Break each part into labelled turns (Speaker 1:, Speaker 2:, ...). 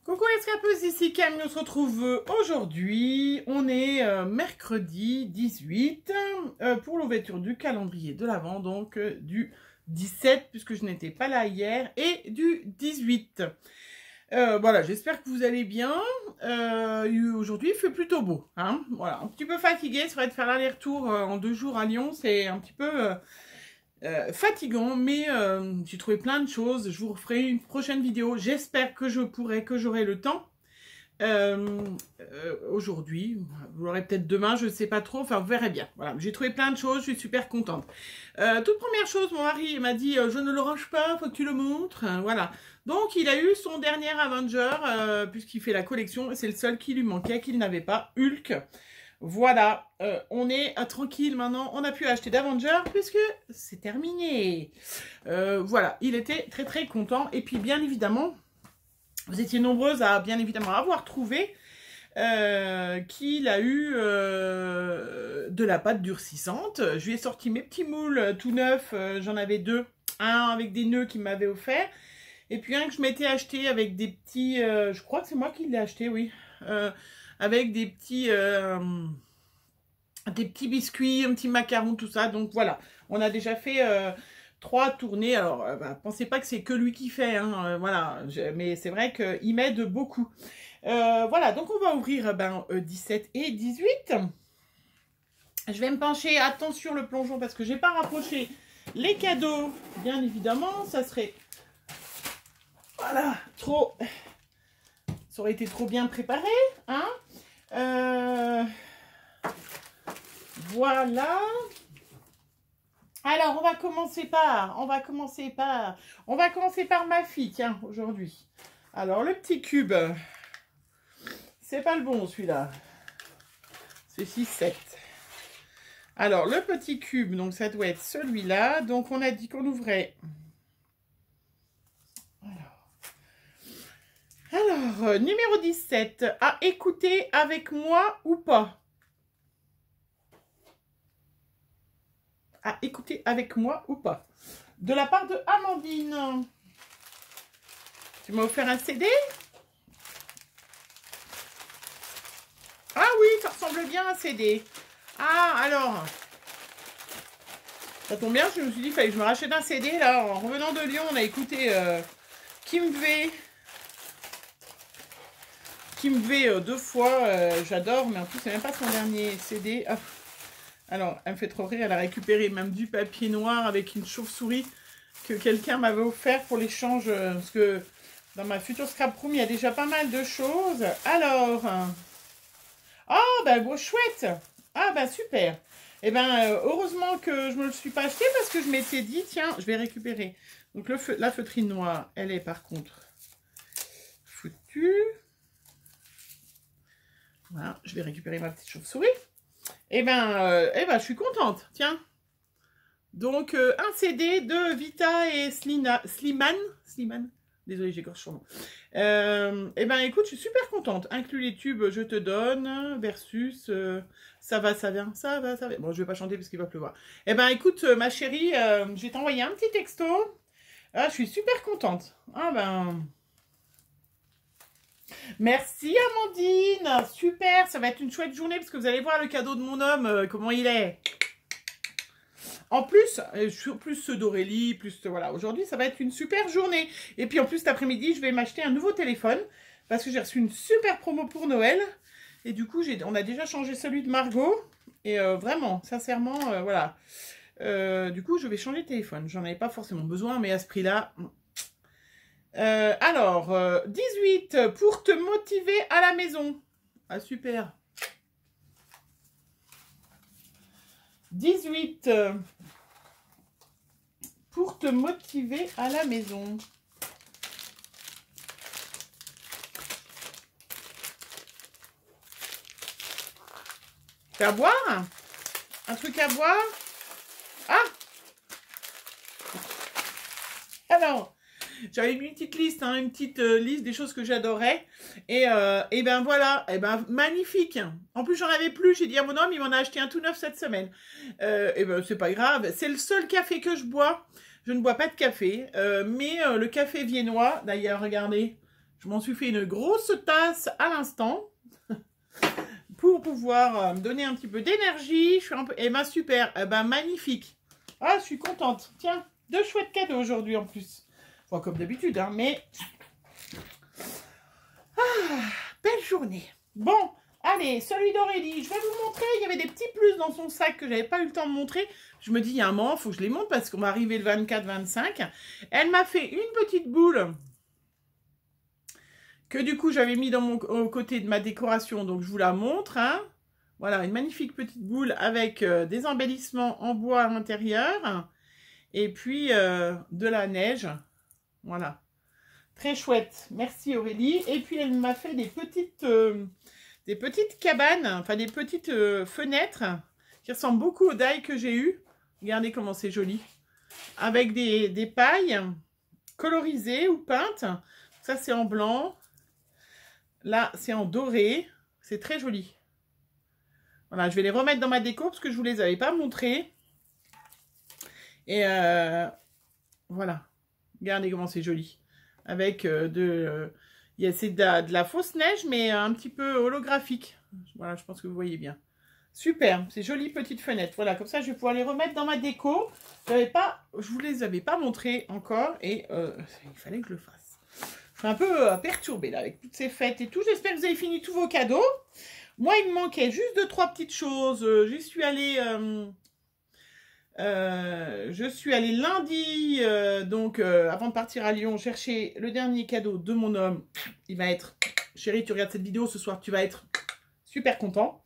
Speaker 1: Coucou les scrapeuses, ici Camille, on se retrouve aujourd'hui, on est mercredi 18 pour l'ouverture du calendrier de l'Avent, donc du 17 puisque je n'étais pas là hier et du 18. Voilà, j'espère que vous allez bien. Aujourd'hui il fait plutôt beau, hein, voilà, un petit peu fatiguée, c'est vrai de faire l'aller-retour en 2 jours à Lyon, c'est un petit peu... fatigant, mais j'ai trouvé plein de choses. Je vous referai une prochaine vidéo. J'espère que j'aurai le temps. Aujourd'hui, vous l'aurez peut-être demain, je ne sais pas trop. Enfin, vous verrez bien. Voilà, j'ai trouvé plein de choses. Je suis super contente. Toute première chose, mon mari m'a dit je ne le range pas, faut que tu le montres. Voilà. Donc, il a eu son dernier Avenger puisqu'il fait la collection. C'est le seul qui lui manquait, qu'il n'avait pas. Hulk. Voilà, on est tranquille maintenant, on a pu acheter d'Avenger puisque c'est terminé. Voilà, il était très très content. Et puis bien évidemment, vous étiez nombreuses à bien évidemment avoir trouvé qu'il a eu de la pâte durcissante. Je lui ai sorti mes petits moules tout neufs, j'en avais 2. Un avec des nœuds qu'il m'avait offert. Et puis un que je m'étais acheté avec des petits... je crois que c'est moi qui l'ai acheté, oui. Avec des petits biscuits, un petit macaron, tout ça. Donc voilà, on a déjà fait 3 tournées. Alors, pensez pas que c'est que lui qui fait, hein, voilà. Mais c'est vrai qu'il m'aide beaucoup. Voilà, donc on va ouvrir 17 et 18. Je vais me pencher, attention le plongeon, parce que j'ai pas rapproché les cadeaux. Bien évidemment, ça serait... Voilà, trop... Ça aurait été trop bien préparé, hein. Voilà. Alors, on va commencer par ma fille, tiens, aujourd'hui. Alors, le petit cube, c'est pas le bon, celui-là. C'est 6-7. Alors, le petit cube, donc ça doit être celui-là. Donc, on a dit qu'on ouvrait... Alors, numéro 17, à écouter avec moi ou pas? À écouter avec moi ou pas? De la part de Amandine. Tu m'as offert un CD? Ah oui, ça ressemble bien à un CD. Ah, alors. Ça tombe bien, je me suis dit, il fallait que je me rachète un CD. Là, en revenant de Lyon, on a écouté Kim V. Kim V 2 fois, j'adore, mais en plus, c'est même pas son dernier CD. Ah. Alors, elle me fait trop rire, elle a récupéré même du papier noir avec une chauve-souris que quelqu'un m'avait offert pour l'échange, parce que dans ma future scrap room, il y a déjà pas mal de choses. Alors, oh, ben, beau, chouette. Ah, ben, super. Eh ben, heureusement que je me le suis pas acheté, parce que je m'étais dit, tiens, je vais récupérer. Donc, la feutrine noire, elle est par contre foutue. Voilà, je vais récupérer ma petite chauve-souris. Eh ben, je suis contente, tiens. Donc, un CD de Vita et Slimane. Désolée, j'écorche son nom. Eh ben, écoute, je suis super contente. Inclus les tubes, je te donne, versus, ça va, ça vient, ça va, ça vient. Bon, je vais pas chanter parce qu'il va pleuvoir. Eh ben, écoute, ma chérie, je vais t'envoyer un petit texto. Ah, je suis super contente. Ah ben... Merci Amandine, super, ça va être une chouette journée parce que vous allez voir le cadeau de mon homme, comment il est. En plus, ceux d'Aurélie, plus voilà, aujourd'hui ça va être une super journée. Et puis en plus cet après-midi, je vais m'acheter un nouveau téléphone parce que j'ai reçu une super promo pour Noël. Et du coup, on a déjà changé celui de Margot. Et vraiment, sincèrement, voilà. Du coup, je vais changer de téléphone. J'en avais pas forcément besoin, mais à ce prix-là... alors, 18 pour te motiver à la maison. Ah, super. 18 pour te motiver à la maison. C'est à boire? Un truc à boire? Ah! Alors... J'avais mis une petite liste, hein, liste des choses que j'adorais. Et ben voilà, et ben magnifique. En plus, j'en avais plus. J'ai dit à mon homme, il m'en a acheté un tout neuf cette semaine. Et ben c'est pas grave. C'est le seul café que je bois. Je ne bois pas de café. Mais le café viennois, d'ailleurs, regardez, Je m'en suis fait une grosse tasse à l'instant pour pouvoir me donner un petit peu d'énergie. Je suis un peu... Eh ben super, eh ben magnifique. Ah, je suis contente. Tiens, 2 chouettes cadeaux aujourd'hui en plus. Enfin, comme d'habitude, hein, mais... Ah, belle journée. Bon, allez, celui d'Aurélie, je vais vous montrer. Il y avait des petits plus dans son sac que j'avais pas eu le temps de montrer. Je me dis, il y a un moment, il faut que je les montre parce qu'on va arriver le 24-25. Elle m'a fait une petite boule que du coup, j'avais mis dans au côté de ma décoration. Donc, je vous la montre. Hein. Voilà, une magnifique petite boule avec des embellissements en bois à l'intérieur. Et puis, de la neige. Voilà. Très chouette. Merci Aurélie. Et puis, elle m'a fait des petites cabanes, enfin des petites fenêtres qui ressemblent beaucoup aux dailles que j'ai eues. Regardez comment c'est joli. Avec des pailles colorisées ou peintes. Ça, c'est en blanc. Là, c'est en doré. C'est très joli. Voilà, je vais les remettre dans ma déco parce que je ne vous les avais pas montrées. Et voilà. Regardez comment c'est joli. Avec c'est de la fausse neige, mais un petit peu holographique. Voilà, je pense que vous voyez bien. Super, c'est joli petite fenêtre. Voilà, comme ça, je vais pouvoir les remettre dans ma déco. Je vous les avais pas montrées encore et il fallait que je le fasse. Je suis un peu perturbée là avec toutes ces fêtes et tout. J'espère que vous avez fini tous vos cadeaux. Moi, il me manquait juste 2-3 petites choses. J'y suis allée... je suis allée lundi, avant de partir à Lyon, chercher le dernier cadeau de mon homme. Il va être... Chérie, tu regardes cette vidéo ce soir, tu vas être super content.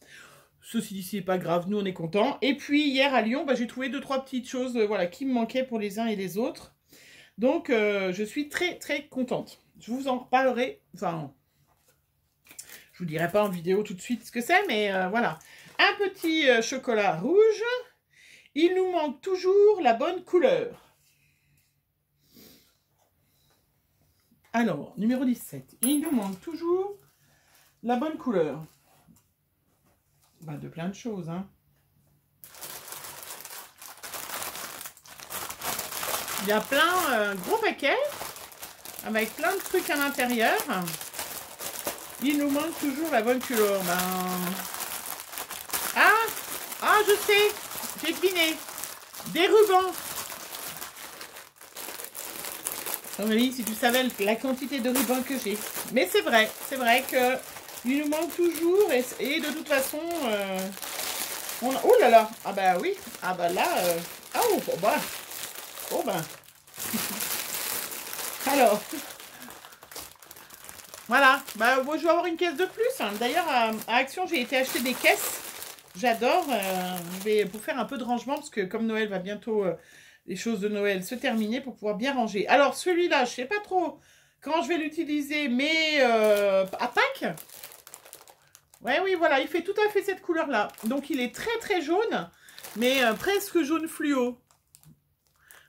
Speaker 1: Ceci dit, c'est pas grave, nous on est contents. Et puis hier à Lyon, j'ai trouvé 2-3 petites choses voilà, qui me manquaient pour les uns et les autres. Donc je suis très très contente. Je vous en reparlerai, enfin... Je vous dirai pas en vidéo tout de suite ce que c'est, mais voilà. Un petit chocolat rouge. Il nous manque toujours la bonne couleur. Alors, numéro 17. Il nous manque toujours la bonne couleur. De plein de choses, hein. Il y a plein, gros paquets, avec plein de trucs à l'intérieur. Il nous manque toujours la bonne couleur. Ah, je sais. J'ai deviné. Des rubans. Aurélie, si tu savais la quantité de rubans que j'ai. Mais c'est vrai que il nous manque toujours et de toute façon, oh là là, ah bah oui, ah bah là, alors, voilà, moi, je vais avoir une caisse de plus. Hein. D'ailleurs, à Action, j'ai été acheter des caisses. J'adore, je vais pour faire un peu de rangement parce que comme Noël va bientôt, les choses de Noël se terminer pour pouvoir bien ranger. Alors celui-là, je sais pas trop quand je vais l'utiliser, mais à Pâques. Ouais, oui, voilà, il fait tout à fait cette couleur-là. Donc il est très très jaune, mais presque jaune fluo.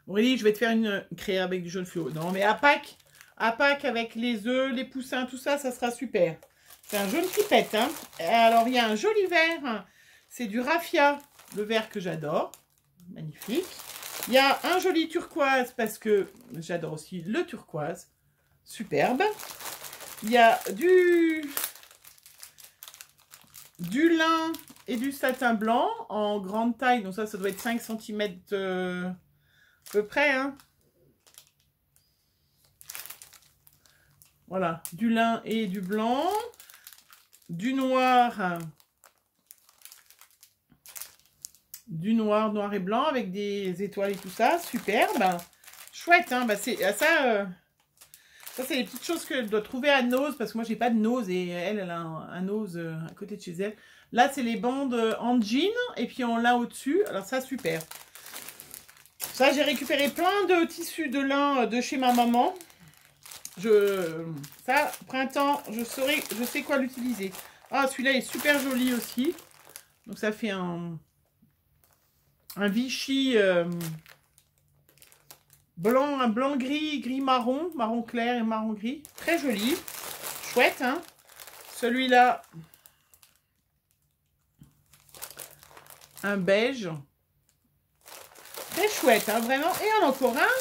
Speaker 1: Oui, je vais te faire une créa avec du jaune fluo. Non, mais à Pâques avec les œufs, les poussins, tout ça, ça sera super. C'est un jaune qui pète, hein. Alors il y a un joli vert. C'est du raffia, le vert que j'adore. Magnifique. Il y a un joli turquoise parce que j'adore aussi le turquoise. Superbe. Il y a du lin et du satin blanc en grande taille. Donc ça doit être 5 cm à peu près. Hein. Voilà, du lin et du blanc. Du noir... noir et blanc avec des étoiles et tout ça, superbe, chouette, hein, ça c'est les petites choses que je dois trouver à Nose, parce que moi j'ai pas de Nose et elle a un Nose à côté de chez elle. Là c'est les bandes en jean et puis on l'a au-dessus, alors ça super. Ça j'ai récupéré plein de tissus de lin de chez ma maman. Ça, printemps, je sais quoi l'utiliser. Ah, celui-là est super joli aussi. Donc ça fait un Vichy blanc, un blanc gris, gris marron, marron clair et marron gris. Très joli. Chouette, hein. Celui-là, un beige. Très chouette, hein, vraiment. Et un encore un.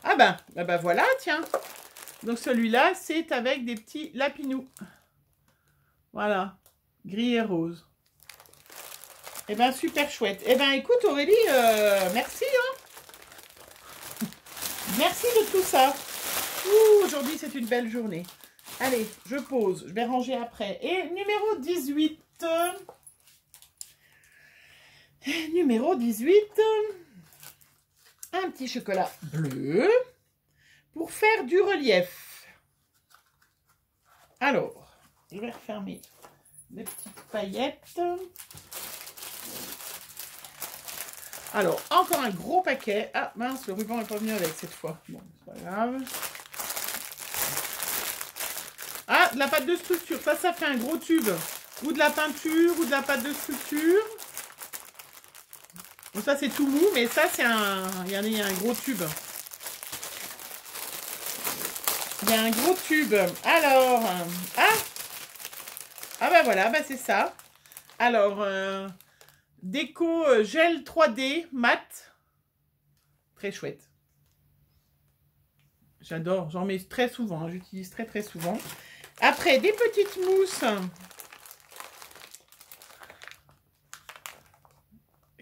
Speaker 1: Ah bah voilà, tiens. Donc celui-là, c'est avec des petits lapinous. Voilà, gris et rose. Eh bien, super chouette. Eh bien, écoute Aurélie, merci. Hein. Merci de tout ça. Aujourd'hui, c'est une belle journée. Allez, je pose. Je vais ranger après. Et numéro 18. Numéro 18. Un petit chocolat bleu pour faire du relief. Alors, je vais refermer les petites paillettes. Alors, encore un gros paquet. Ah mince, le ruban n'est pas venu avec cette fois. Bon, c'est pas grave. Ah, de la pâte de structure. Ça fait un gros tube. Ou de la peinture, ou de la pâte de structure. Bon, ça, c'est tout mou, mais ça, c'est un... Il y a un gros tube. Il y a un gros tube. Alors... Ah bah voilà, bah c'est ça. Alors... déco gel 3D mat. Très chouette. J'adore, j'en mets très souvent, hein, j'utilise très souvent. Après, des petites mousses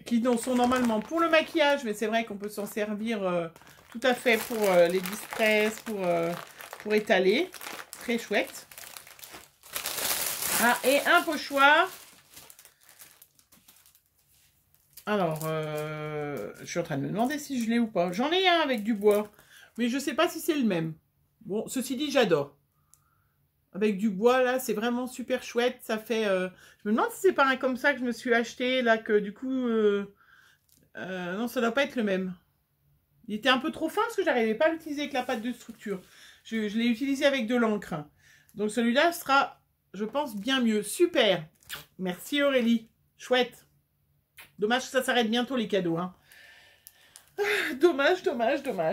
Speaker 1: qui sont normalement pour le maquillage, mais c'est vrai qu'on peut s'en servir tout à fait pour les distress, pour étaler. Très chouette. Ah, et un pochoir. Alors, je suis en train de me demander si je l'ai ou pas. J'en ai un avec du bois, mais je ne sais pas si c'est le même. Bon, ceci dit, j'adore. Avec du bois, là, c'est vraiment super chouette. Ça fait... je me demande si c'est pas un comme ça que je me suis acheté, là, que du coup... non, ça ne doit pas être le même. Il était un peu trop fin parce que je n'arrivais pas à l'utiliser avec la pâte de structure. Je l'ai utilisé avec de l'encre. Donc, celui-là sera, je pense, bien mieux. Super. Merci Aurélie. Chouette. Dommage que ça s'arrête bientôt les cadeaux. Hein. Dommage.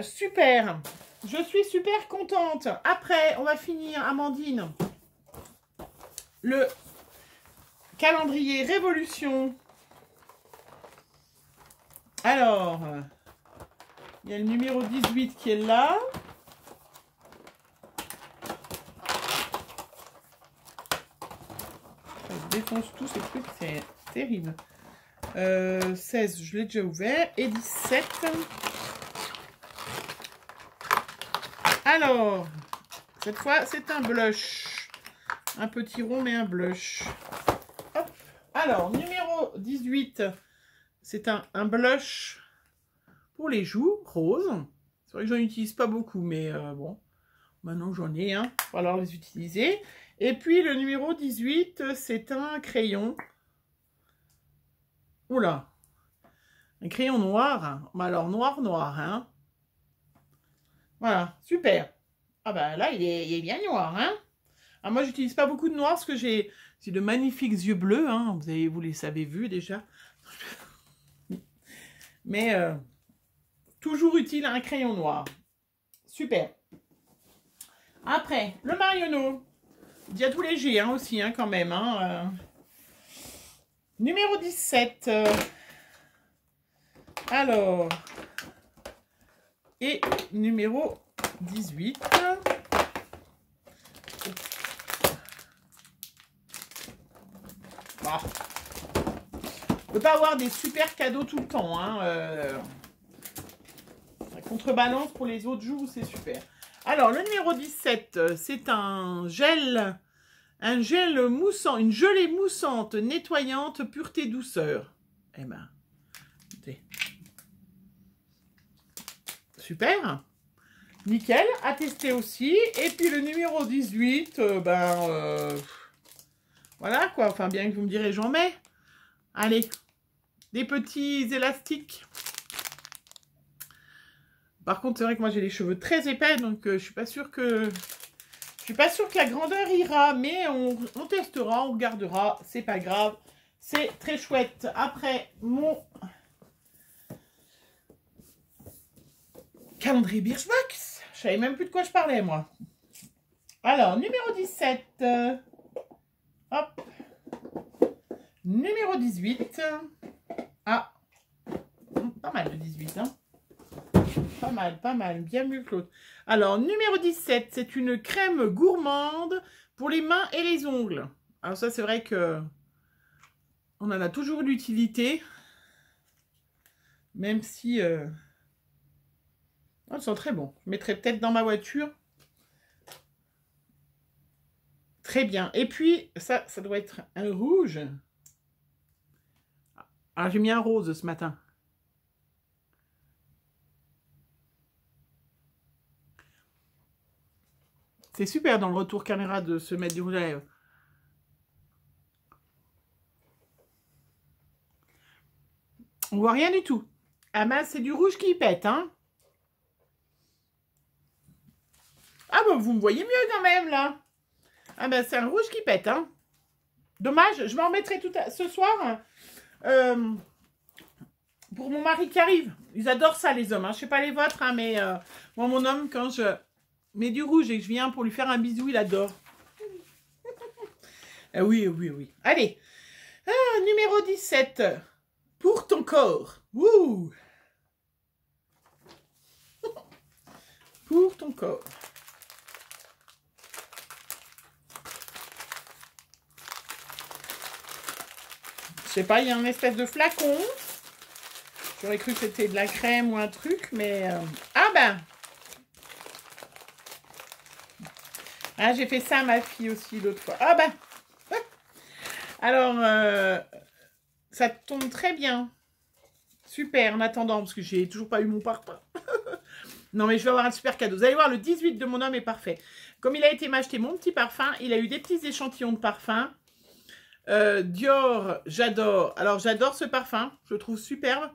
Speaker 1: Super. Je suis super contente. Après, on va finir, Amandine, le calendrier Révolution. Alors, il y a le numéro 18 qui est là. Ça se défonce tous ces trucs, c'est terrible. 16, je l'ai déjà ouvert. Et 17. Alors, cette fois, c'est un blush. Un petit rond, mais un blush. Hop. Alors, numéro 18, c'est un blush pour les joues, rose. C'est vrai que j'en utilise pas beaucoup, mais bon, maintenant j'en ai un. Il va falloir les utiliser. Et puis, le numéro 18, c'est un crayon. Oula, un crayon noir. Alors, noir, hein. Voilà, super. Ah bah là, il est bien noir, hein. Ah, moi, j'utilise pas beaucoup de noir parce que j'ai de magnifiques yeux bleus, hein. Vous les savez vus déjà. Mais toujours utile un crayon noir. Super. Après, le Marionneau. Dia tout léger, hein, aussi, hein, quand même. Hein, Numéro 17. Alors... Et numéro 18. Bon. On ne peut pas avoir des super cadeaux tout le temps. Hein. La contrebalance pour les autres jours, c'est super. Alors, le numéro 17, c'est un gel moussant, une gelée moussante, nettoyante, pureté, douceur. Eh ben, écoutez. Super. Nickel, à tester aussi. Et puis le numéro 18, voilà quoi. Enfin, bien que vous me direz, j'en mets. Allez, des petits élastiques. Par contre, c'est vrai que moi j'ai les cheveux très épais, donc je suis pas sûre que la grandeur ira, mais on testera, on regardera, c'est pas grave. C'est très chouette. Après, mon calendrier Birchbox. Je savais même plus de quoi je parlais, moi. Alors, numéro 17. Hop. Numéro 18. Ah. Pas mal de 18, hein. pas mal, bien mieux que l'autre. Alors, numéro 17, c'est une crème gourmande pour les mains et les ongles. Alors ça, c'est vrai que on en a toujours l'utilité, même si... Oh, elles sont très bons. Je mettrai peut-être dans ma voiture. Très bien. Et puis, ça doit être un rouge. Ah, j'ai mis un rose ce matin. C'est super dans le retour caméra de se mettre du rouge à lèvres. On voit rien du tout. Ah ben, c'est du rouge qui pète, hein. Ah ben, vous me voyez mieux quand même, là. Ah ben, c'est un rouge qui pète, hein. Dommage, je m'en remettrai ce soir. Pour mon mari qui arrive. Ils adorent ça, les hommes. Hein. Je sais pas les vôtres, hein, mais moi, mon homme, quand je mets du rouge et que je viens pour lui faire un bisou, il adore. Oui, oui, oui. Allez. Numéro 17. Pour ton corps. Wouh. Pour ton corps. Je sais pas, il y a un espèce de flacon. J'aurais cru que c'était de la crème ou un truc, mais... Ah ben. Ah, j'ai fait ça à ma fille aussi l'autre fois. Ah ben. Alors, ça tombe très bien. Super, en attendant, parce que j'ai toujours pas eu mon parfum. Non, mais je vais avoir un super cadeau. Vous allez voir, le 18 de mon homme est parfait. Comme il a été m'acheter mon petit parfum, il a eu des petits échantillons de parfum. Dior, j'adore. Alors, j'adore ce parfum. Je le trouve superbe.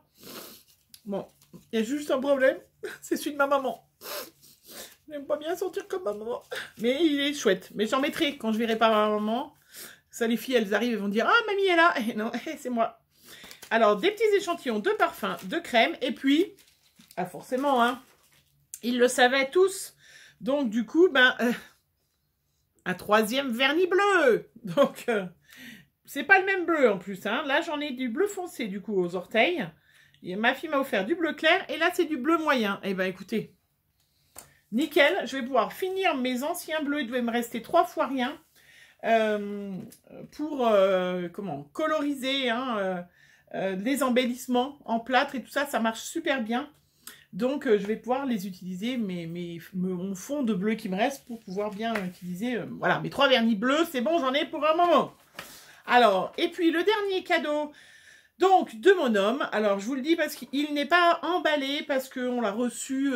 Speaker 1: Bon, il y a juste un problème. C'est celui de ma maman. J'aime pas bien sentir comme ma maman. Mais il est chouette. Mais j'en mettrai quand je verrai pas ma maman. Ça, les filles, elles arrivent et vont dire « Ah, mamie est là !» Et non, c'est moi. Alors, des petits échantillons de parfum, de crème. Et puis, ah, forcément, hein, ils le savaient tous. Donc, du coup, ben, un troisième vernis bleu. Donc, c'est pas le même bleu en plus. Hein. Là, j'en ai du bleu foncé, du coup, aux orteils. Et ma fille m'a offert du bleu clair. Et là, c'est du bleu moyen. Eh ben, écoutez, nickel. Je vais pouvoir finir mes anciens bleus. Il devait me rester 3 fois rien. Pour coloriser hein, les embellissements en plâtre et tout ça. Ça marche super bien. Donc, je vais pouvoir les utiliser, mon fond de bleu qui me reste pour pouvoir bien utiliser, voilà, mes 3 vernis bleus, c'est bon, j'en ai pour un moment. Alors, et puis le dernier cadeau, donc, de mon homme. Alors, je vous le dis parce qu'il n'est pas emballé, parce qu'on l'a reçu,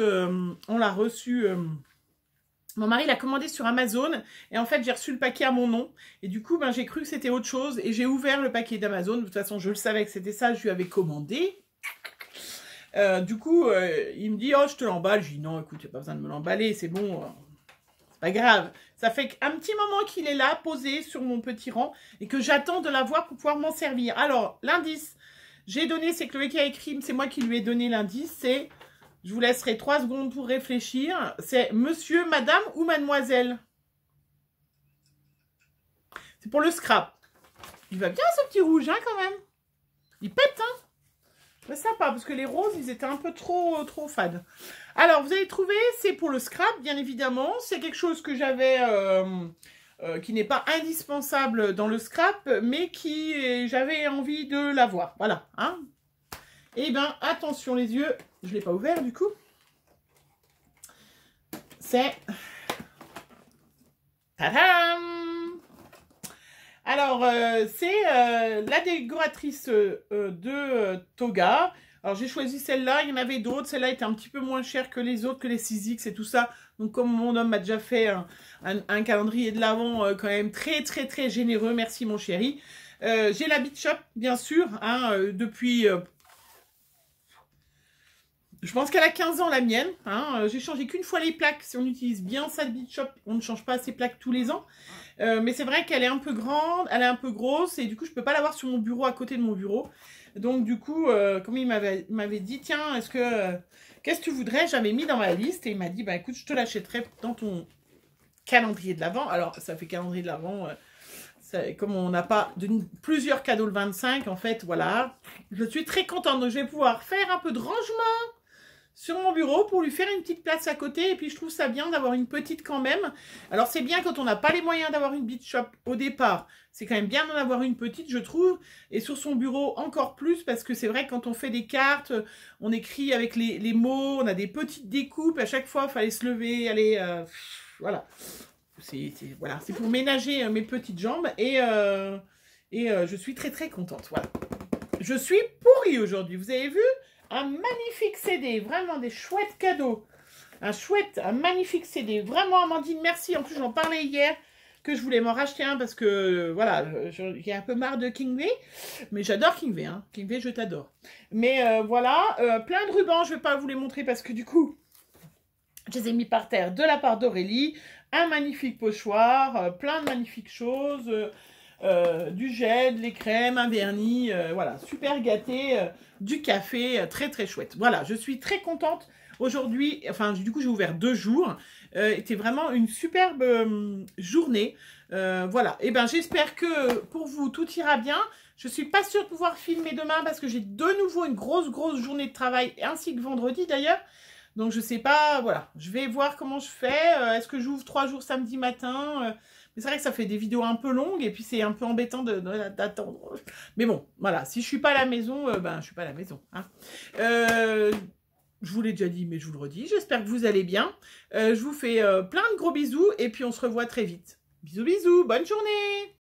Speaker 1: mon mari l'a commandé sur Amazon, et en fait, j'ai reçu le paquet à mon nom, et du coup, ben, j'ai cru que c'était autre chose, et j'ai ouvert le paquet d'Amazon. De toute façon, je le savais que c'était ça, je lui avais commandé. Du coup, il me dit « Oh, je te l'emballe. » Je dis « Non, écoute, il n'y a pas besoin de me l'emballer, c'est bon, c'est pas grave. » Ça fait un petit moment qu'il est là, posé sur mon petit rang, et que j'attends de l'avoir pour pouvoir m'en servir. Alors, l'indice, j'ai donné, c'est Chloé qui a écrit, c'est moi qui lui ai donné l'indice, c'est, je vous laisserai 3 secondes pour réfléchir, c'est monsieur, madame ou mademoiselle. C'est pour le scrap. Il va bien ce petit rouge, hein, quand même. Il pète, hein. C'est sympa, parce que les roses, ils étaient un peu trop fades. Alors, vous avez trouvé, c'est pour le scrap, bien évidemment. C'est quelque chose que j'avais, qui n'est pas indispensable dans le scrap, mais qui j'avais envie de l'avoir. Voilà. Hein. Eh bien, attention les yeux. Je ne l'ai pas ouvert, du coup. C'est... Tadam! Alors, c'est la décoratrice de Toga. Alors, j'ai choisi celle-là. Il y en avait d'autres. Celle-là était un petit peu moins chère que les autres, que les 6X et tout ça. Donc, comme mon homme m'a déjà fait un calendrier de l'Avent quand même très, très, très généreux. Merci, mon chéri. J'ai la Beach Shop, bien sûr, hein, depuis... je pense qu'elle a 15 ans, la mienne. Hein. J'ai changé qu'une fois les plaques. Si on utilise bien sa Beach Shop, on ne change pas ses plaques tous les ans. Mais c'est vrai qu'elle est un peu grande, elle est un peu grosse. Et du coup, je ne peux pas l'avoir sur mon bureau, à côté de mon bureau. Donc, du coup, comme il m'avait dit, tiens, qu'est-ce que tu voudrais? J'avais mis dans ma liste. Et il m'a dit, bah écoute, je te l'achèterai dans ton calendrier de l'Avent. Alors, ça fait calendrier de l'Avent... comme on n'a pas plusieurs cadeaux le 25, en fait, voilà. Je suis très contente. Donc, je vais pouvoir faire un peu de rangement sur mon bureau pour lui faire une petite place à côté. Et puis, je trouve ça bien d'avoir une petite quand même. Alors, c'est bien quand on n'a pas les moyens d'avoir une beach shop au départ. C'est quand même bien d'en avoir une petite, je trouve. Et sur son bureau, encore plus, parce que c'est vrai que quand on fait des cartes, on écrit avec les mots, on a des petites découpes. À chaque fois, il fallait se lever, aller... voilà. Voilà. C'est pour ménager mes petites jambes. Et je suis très, très contente. Voilà. Je suis pourrie aujourd'hui. Vous avez vu? Un magnifique CD. Vraiment des chouettes cadeaux. Un magnifique CD. Vraiment, Amandine, merci. En plus, j'en parlais hier. Que je voulais m'en racheter un parce que, voilà, j'ai un peu marre de Kingway. Mais j'adore Kingway, hein. Kingway, je t'adore. Mais voilà, plein de rubans, je ne vais pas vous les montrer parce que du coup, je les ai mis par terre de la part d'Aurélie. Un magnifique pochoir, plein de magnifiques choses, du gel, les crèmes, un vernis, voilà, super gâté, du café, très très chouette. Voilà, je suis très contente. Aujourd'hui, enfin, du coup, j'ai ouvert 2 jours. C'était vraiment une superbe journée. Voilà. Et ben, j'espère que pour vous, tout ira bien. Je suis pas sûre de pouvoir filmer demain parce que j'ai de nouveau une grosse journée de travail, ainsi que vendredi d'ailleurs. Donc, je sais pas, voilà. Je vais voir comment je fais. Est-ce que j'ouvre 3 jours samedi matin mais c'est vrai que ça fait des vidéos un peu longues et puis c'est un peu embêtant d'attendre. Mais bon, voilà. Si je suis pas à la maison, ben, je suis pas à la maison. Hein. Je vous l'ai déjà dit, mais je vous le redis. J'espère que vous allez bien. Je vous fais plein de gros bisous et puis on se revoit très vite. Bisous, bisous. Bonne journée.